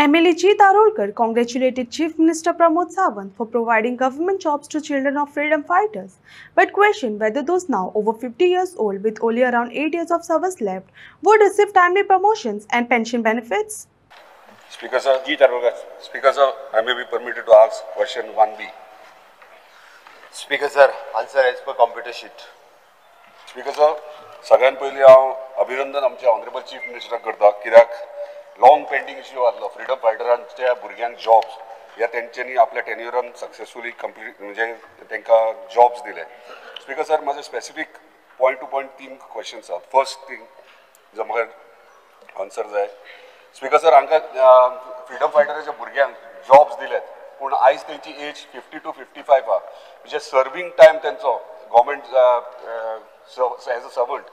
MLA G. Tarolkar congratulated Chief Minister Pramod Sawant for providing government jobs to children of freedom fighters, but questioned whether those now over 50 years old with only around 8 years of service left would receive timely promotions and pension benefits. Speaker sir, G. Tarolkar. Speaker sir, I may be permitted to ask question 1B. Speaker sir, answer as per computer sheet. Speaker sir, सगळ्यात पयलीं हांव अभिनंदन आमच्या honourable chief मिनिस्टराक करता कित्याक long pending issue आसलो freedom फायटरांच्या भुरग्यांक jobs ह्या तेंच्यांनी आपल्या टेन्युरान सक्सेसफुली कंप्लीट म्हणजे तांकां जॉब्स दिले. स्पीकर सर, माझे specific point to point 3 questions आसात. फर्स्ट थिंग जो म्हाका आन्सर जाय. स्पीकर सर, हांकां फ्रीडम फायटराच्या भुरग्यांक जॉब्स दिलेत पूण आयज तेंची एज 50 to 55 आहा, म्हणजे सर्वींग टायम तेंचो गव्हर्मेंट एज अ सर्वंट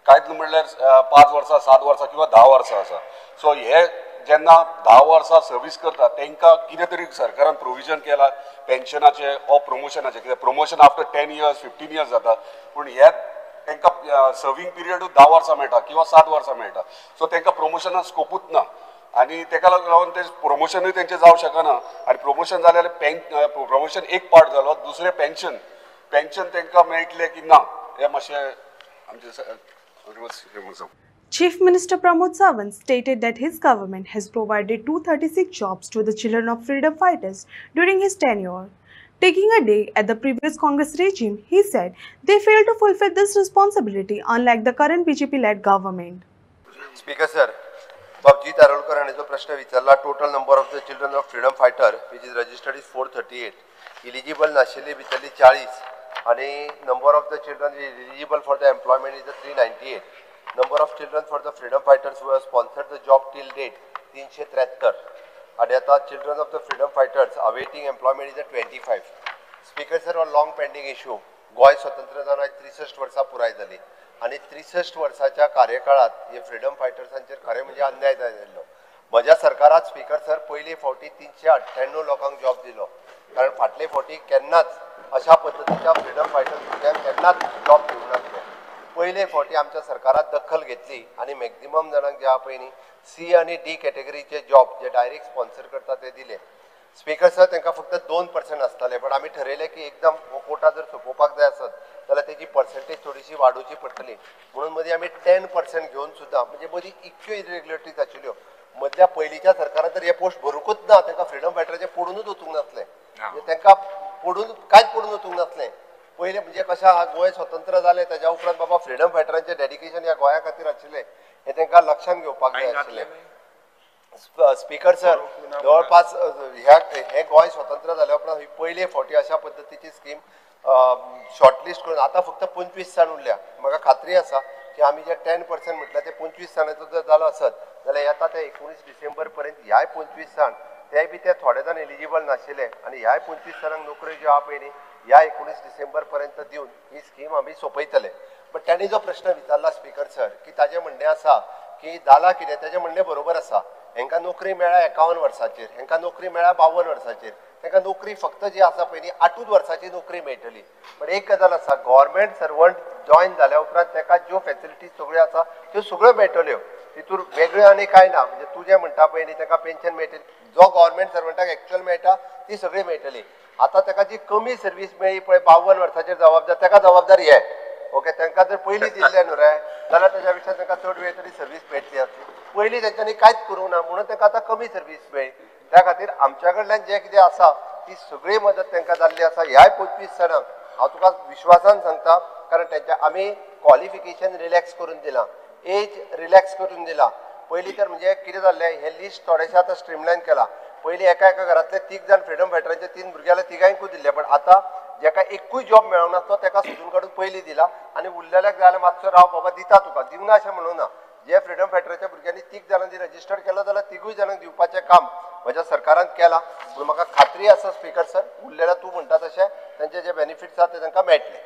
कांयच म्हणल्यार 5 वर्सां 7 वर्सां किंवा 10 वर्सां आसा. सो हे जेन्ना 10 वर्सां सर्वीस करता तांकां कितें तरी सरकारान प्रोविजन केला पेन्शनाचे ऑर प्रमोशनाचे, कित्याक प्रमोशन आफ्टर 10 years 15 years जाता पूण हे तांकां सर्वींग पिरियडूच 10 वर्सां मेळटा किंवा 7 वर्सां मेळटा. सो तांकां प्रमोशनाक स्कोपूच ना आनी ताका लागून ते प्रमोशनूय तेंचें जावं शकना. आनी प्रमोशन जालें जाल्यार प्रमोशन एक पार्ट जालो, दुसरें पेन्शन तांकां मेळटलें की ना हें मातशें आमचें. Chief Minister Pramod Sawant stated that his government has provided 236 jobs to the children of freedom fighters during his tenure. Taking a dig at the previous Congress regime, he said they failed to fulfill this responsibility, unlike the current BJP-led government. Speaker sir, G. Tarolkar हांणी जो प्रश्न विचारला, total number of the children of freedom fighter which is registered is 438, eligible नाशिल्ली भितरली 40 आणि number of the children eligible for the employment is 398. Number of children for the freedom fighters who have sponsored the job till date 373 आणि आता children of the freedom fighters awaiting employment is 25. Speaker sir, on long pending issue गोय स्वतंत्र जावन आज 63 वर्सां पुराय जाली आणि 63 वर्साच्या कार्यकाळात हे फ्रीडम फायटर्सांचेर खरें म्हणजे अन्याय जाल्लो. म्हज्या सरकारात स्पीकर सर पयली फावटी 398 लोकांक जॉब दिलो, कारण फाटले फावटी केन्नाच अशा पद्दतीच्या फ्रीडम फायटर्स भुरग्यांक केन्नाच जॉब दिवंक नासले. पयले फावटी आमच्या सरकारात दखल घेतली आणि मॅक्झिमम जाणांक जे पळय न्ही C आणि D कॅटेगरीचे जॉब जे डायरेक्ट स्पॉन्सर करता ते दिले. स्पीकर सर, तांकां फक्त 2% आसताले, पण आमी ठरयलें की एकदम कोटा जर सोंपोवपाक जाय आसत जाल्यार तेजी पर्सेंटेज थोडीशी वाडोवची पडटली. म्हणून मदीं आमी 10% घेवन सुद्दां म्हणजे मदीं इतक्यो इरेग्युलरिटीज आशिल्ल्यो. मदल्या पयलींच्या सरकारान तर हे पोस्ट भरूंकूच ना, तांकां फ्रीडम फायटराचे पडूनच वचूंक नासलें, म्हणजे तांकां कांयच पडून वचूंक नासलें. पयलें म्हणजे कशें आहा, गोंय स्वतंत्र जालें तेज्या उपरांत बाबा फ्रीडम फायटरांचें डेडिकेशन ह्या गोंया खातीर आशिल्लें हें तांकां लक्षांत घेवपाक जाय आशिल्लें. स्पीकर सर, जवळपास हे गोंय स्वतंत्र जाल्या उपरांत ही पयले फावटी अशा पद्दतीची स्कीम शॉर्टलिस्ट करून आता फक्त 25 जाण उरल्या. म्हाका खात्री आसा की आमी जे 10% म्हटल्यार ते 25 जाणांचो जर जालो आसत जाल्यार येता ते 19 डिसेंबर पर्यंत ह्याय 25 जाण तेय बी ते थोडे जाण एलिजिबल नाशिल्ले आणि ह्याय 25 जाणांक नोकरी ज्यो आहा पळय न्ही ह्या 19 डिसेंबर पर्यंत दिवन ही स्कीम आमी सोंपयतले. बट तांणी जो प्रश्न विचारला स्पीकर सर की ताजें म्हणणें आसा की जाला कितें, ताजें म्हणणें बरोबर आसा. हांकां नोकरी मेळ्ळ्या 51 वर्सांचेर, हांकां नोकरी मेळ्ळ्या 52 वर्सांचेर, तांकां नोकरी फक्त जी आसा पळय न्ही 8 वर्सांची नोकरी मेळटली. पण एक गजाल आसा, गव्हर्मेंट सर्वंट जॉयन जाल्या उपरांत ताका ज्यो फॅसिलिटीज सगळ्यो आसा त्यो सगळ्यो मेळटल्यो, तितून वेगळ्यो आनी कांय ना. म्हणजे तूं जें म्हणटा पळय न्ही ताका पेन्शन मेळटली, जो गव्हर्मेंट सर्वंटाक एक्चुअल मेळटा ती सगळी मेळटली. आतां ताका जी कमी सर्वीस मेळ्ळी पळय 52 वर्सांचेर जबाबदार, ताका जबाबदारी हे ओके. तांकां जर पयलीं दिल्लें न्हू रे जाल्यार ताच्या पेक्षा तांकां चड वेळ तरी सर्वीस मेळटली आसली. पयलीं तांच्यांनी कांयच करूंक ना म्हणून तांकां आतां कमी सर्वीस मेळ्ळी. त्या खातीर आमच्या कडल्यान जें कितें आसा ती सगळी मदत तांकां जाल्ली आसा. ह्याय 25 जाणांक हांव तुका विश्वासान सांगता, कारण तांच्या आमी क्वॉलिफिकेशन रिलॅक्स करून दिलां, एज रिलॅक्स करून दिला. पयलीं तर म्हणजे कितें जाल्लें, हें लिस्ट थोडेशें आतां स्ट्रीमलायन केलां. पयलीं एका घरांतले 3 जाण फ्रीडम फायटरांचे 3 भुरगे जाल्यार तिगांयकूय दिल्ले, पण आतां जेका एकूय जॉब मेळोंक नासलो ताका सोदून काडून पयलीं दिला आणि उरलेल्याक जाल्यार मातसो राव बाबा दिता तुका, दिवना अशें म्हणूं ना. जे फ्रीडम फायटराच्या भुरग्यांनी 3 जाणांनी रजिस्टर केलो जाल्यार 3 जाणांक दिवपाचें काम म्हज्या सरकारान केलां. म्हणून म्हाका खात्री आसा स्पीकर सर, उरलेल्या तूं म्हणटा तशें तांचे जे बेनिफिट्स आसा ते तांकां मेळटले.